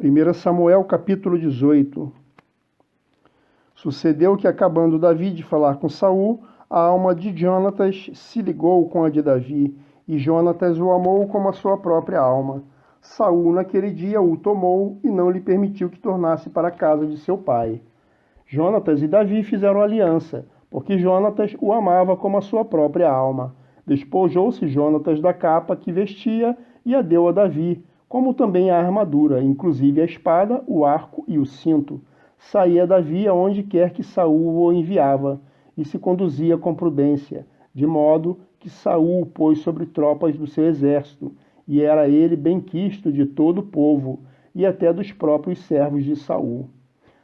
1 Samuel capítulo 18. Sucedeu que, acabando Davi de falar com Saul, a alma de Jonatas se ligou com a de Davi, e Jonatas o amou como a sua própria alma. Saul naquele dia o tomou e não lhe permitiu que tornasse para a casa de seu pai. Jonatas e Davi fizeram aliança, porque Jonatas o amava como a sua própria alma. Despojou-se Jonatas da capa que vestia e a deu a Davi, como também a armadura, inclusive a espada, o arco e o cinto. Saía Davi aonde quer que Saul o enviava, e se conduzia com prudência, de modo que Saul o pôs sobre tropas do seu exército, e era ele benquisto de todo o povo, e até dos próprios servos de Saul.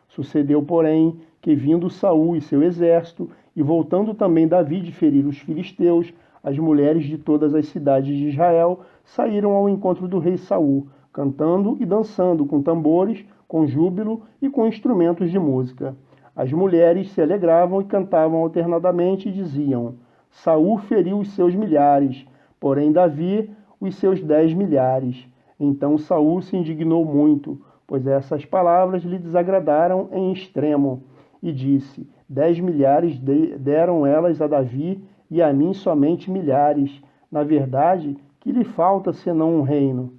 Sucedeu, porém, que vindo Saul e seu exército, e voltando também Davi de ferir os filisteus, as mulheres de todas as cidades de Israel saíram ao encontro do rei Saul, cantando e dançando com tambores, com júbilo e com instrumentos de música. As mulheres se alegravam e cantavam alternadamente e diziam: Saul feriu os seus milhares, porém Davi os seus 10 milhares. Então Saul se indignou muito, pois essas palavras lhe desagradaram em extremo, e disse: 10 milhares deram elas a Davi, e a mim somente milhares. Na verdade, que lhe falta senão um reino?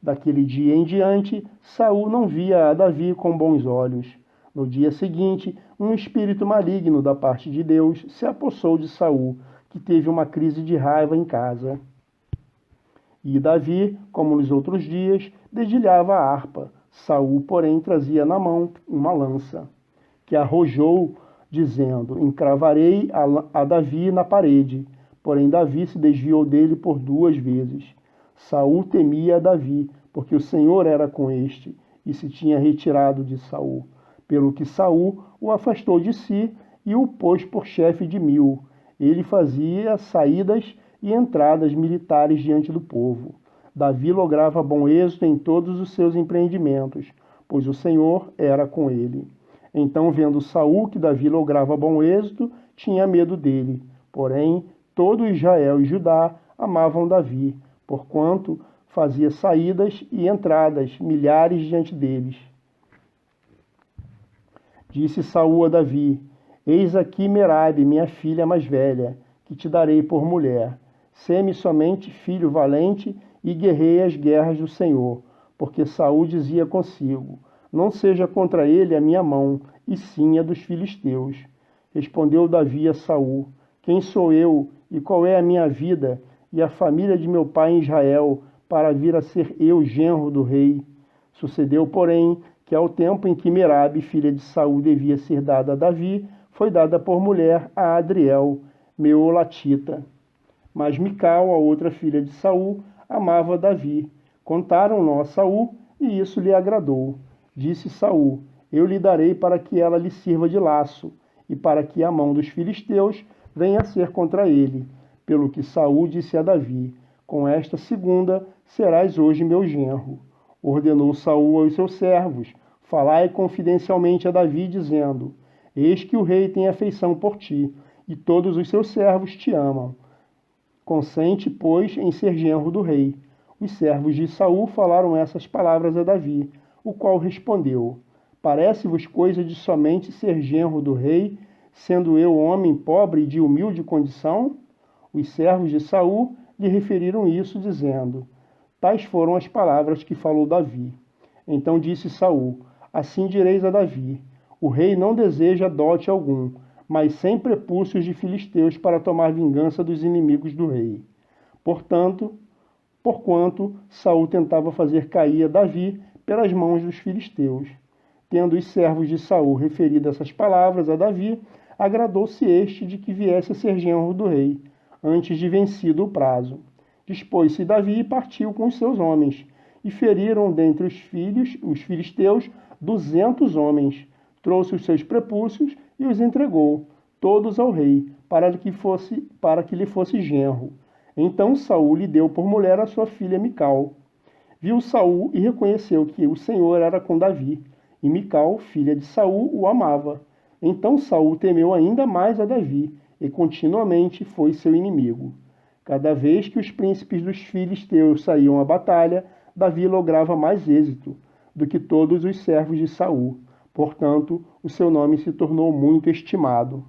Daquele dia em diante, Saul não via a Davi com bons olhos. No dia seguinte, um espírito maligno da parte de Deus se apossou de Saul, que teve uma crise de raiva em casa. E Davi, como nos outros dias, dedilhava a harpa. Saul, porém, trazia na mão uma lança, que arrojou, dizendo: encravarei a Davi na parede. Porém Davi se desviou dele por 2 vezes. Saul temia a Davi, porque o Senhor era com este, e se tinha retirado de Saul. Pelo que Saul o afastou de si e o pôs por chefe de 1000. Ele fazia saídas e entradas militares diante do povo. Davi lograva bom êxito em todos os seus empreendimentos, pois o Senhor era com ele. Então, vendo Saul que Davi lograva bom êxito, tinha medo dele. Porém, todo Israel e Judá amavam Davi, porquanto fazia saídas e entradas milhares diante deles. Disse Saul a Davi: eis aqui Merabe, minha filha mais velha, que te darei por mulher. Sê-me somente filho valente e guerrei as guerras do Senhor. Porque Saul dizia consigo: não seja contra ele a minha mão, e sim a dos filisteus. Respondeu Davi a Saul: quem sou eu, e qual é a minha vida, e a família de meu pai em Israel, para vir a ser eu genro do rei? Sucedeu, porém, que ao tempo em que Merabe, filha de Saul, devia ser dada a Davi, foi dada por mulher a Adriel, meolatita. Mas Mical, a outra filha de Saul, amava Davi. Contaram-no a Saul, e isso lhe agradou. Disse Saul: eu lhe darei para que ela lhe sirva de laço, e para que a mão dos filisteus venha a ser contra ele. Pelo que Saul disse a Davi: com esta segunda serás hoje meu genro. Ordenou Saul aos seus servos: falai confidencialmente a Davi, dizendo: eis que o rei tem afeição por ti, e todos os seus servos te amam. Consente, pois, em ser genro do rei. Os servos de Saul falaram essas palavras a Davi, o qual respondeu: parece-vos coisa de somente ser genro do rei, sendo eu homem pobre e de humilde condição? Os servos de Saul lhe referiram isso, dizendo: tais foram as palavras que falou Davi. Então disse Saul: assim direis a Davi: o rei não deseja dote algum, mas 100 prepúcios de filisteus para tomar vingança dos inimigos do rei. Porquanto Saul tentava fazer cair a Davi pelas mãos dos filisteus. Tendo os servos de Saul referido essas palavras a Davi, agradou-se este de que viesse a ser genro do rei, antes de vencido o prazo. Dispôs-se Davi e partiu com os seus homens, e feriram dentre os filisteus 200 homens. Trouxe os seus prepúcios e os entregou, todos ao rei, para que lhe fosse genro. Então Saul lhe deu por mulher a sua filha Mical. Viu Saul e reconheceu que o Senhor era com Davi, e Mical, filha de Saul, o amava. Então Saul temeu ainda mais a Davi, e continuamente foi seu inimigo. Cada vez que os príncipes dos filisteus saíam à batalha, Davi lograva mais êxito. do que todos os servos de Saul. Portanto, o seu nome se tornou muito estimado.